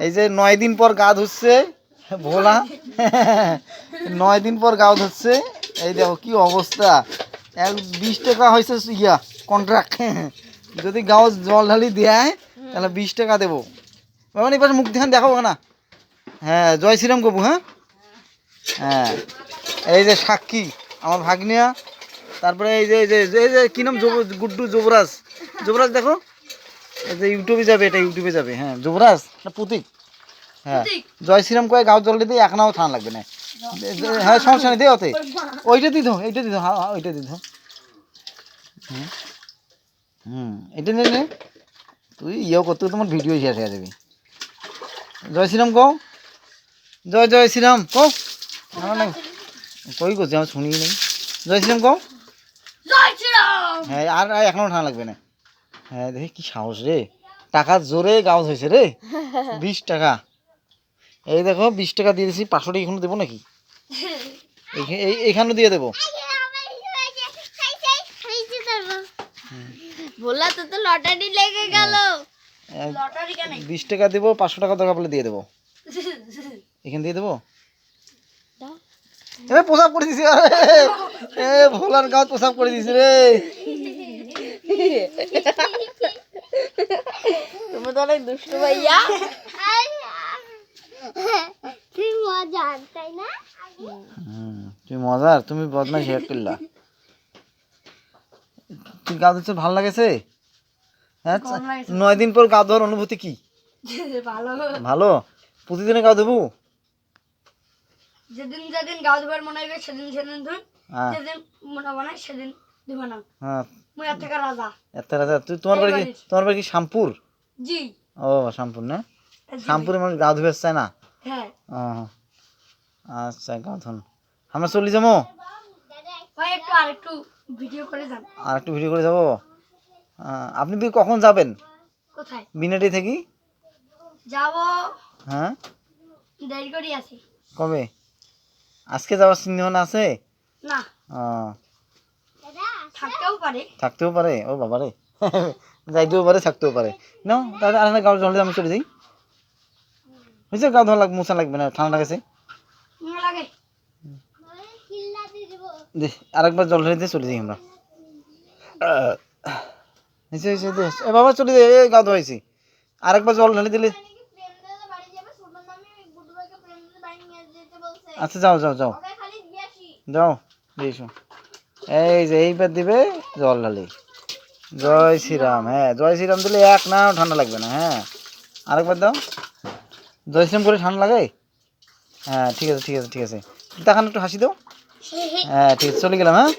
এই যে 9 দিন পর গা ধুচ্ছে ভোলা 9 দিন পর গা ধুচ্ছে এই দেখো কি অবস্থা 20 টাকা হয়েছে ইয়া কন্ট্রাক্ট যদি গাও জল ঢালি দেয় তাহলে 20 টাকা দেবো মানে এবার মুখ দেখাবো না হ্যাঁ জয় শ্রীরাম কবু হ্যাঁ হ্যাঁ এই যে সাক্ষী আমার ভাগ্নিয়া তারপরে এই যে কি নাম গুড্ডু যুবরাজ যুবরাজ দেখো এই যে ইউটিউবে যাবে এটা ইউটিউবে যাবে হ্যাঁ যুবরাজ না প্রতীক হ্যাঁ জয় শ্রীরাম কয়ে গাও জল দিতে এক নাও ঠান্ডা লাগবে না হ্যাঁ সমস্যা নেই দে ওতে ওইটা দিত হ্যাঁ ওইটা দিত এটা নে তুই ইয়েও করতে তোমার ভিডিও শেষ হয়ে যাবি জয় শ্রীরাম কও জয় শ্রীরাম কও না কই করছি আমি শুনি নাই জয় শ্রীরাম কও হ্যাঁ আর এখনো ঠান্ডা লাগবে না হ্যাঁ দেখি কি সাহস রে টাকা জোরে গাউজ হয়েছে রে 20 টাকা এই দেখো 20 টাকা দিয়ে দিয়েছি 500 টাকা এখানে দেবো নাকি এইখানে দিয়ে দেবো বললা তো লটারি লেগে গেল 20 টাকা দেবো 500 টাকা দরকার পড়লে দিয়ে দেবো এখানে দিয়ে দেবো এবার পোশাক করে দিছি ভোলার গাঁত পোশাক করে দিছি রে তুমি তো অনেক দুষ্টু ভাইয়া তুই মজার তাই না তুমি মজার তুমি বদমাইশ শেয়ার করলা তুই গা ধুচ্ছে ভালো লাগেছে হ্যাঁ 9 দিন পর গা ধোয়ার অনুভূতি কি ভালো প্রতিদিনে গা ধুবো যেদিন যেদিন গাও ধোবার মনে হবে সেদিন ধুন যেদিন মনে হবে সেদিন ধুবা না হ্যাঁ মুই এত টাকা রাজা তুই তোমার বাড়ি কি শ্যামপুর জি ও শ্যামপুর না শ্যামপুরে মানুষ গা ধুবে চায় না হ্যাঁ আচ্ছা গা ধুন আমরা চলে যাবো ভাই একটু ভিডিও করে যান আর একটু ভিডিও করে যাবো আপনি কখন যাবেন কোথায় বিনাটি থেকে যাব হ্যাঁ দেরি করে আছি কবে আজকে যাওয়ার চিন্তা আছে না থাকতেও পারে ও বাবা রে যাইতেও পারে থাকতেও পারে না তাহলে আর গাও জল আমি চলে যাই হয়েছে গা ধোয়া লাগবে মোছা লাগবে না ঠান্ডা লাগেছে আরেকবার জল ঢেলে দিয়ে চলে যাই আমরা এ বাবা চলে যাই গা ধোয়াইছি আরেকবার জল ঢেলে দিলে আচ্ছা যাও দিয়েছো এই যে এইবার দিবে জল ঢালি জয় শ্রীরাম হ্যাঁ জয় শ্রীরাম দিলে এক না ঠান্ডা লাগবে না হ্যাঁ আরেকবার দাও জয় শ্রীরাম করে ঠান্ডা লাগে হ্যাঁ ঠিক আছে দেখান একটু হাসি দাও হ্যাঁ ঠিক আছে চলে গেলাম হ্যাঁ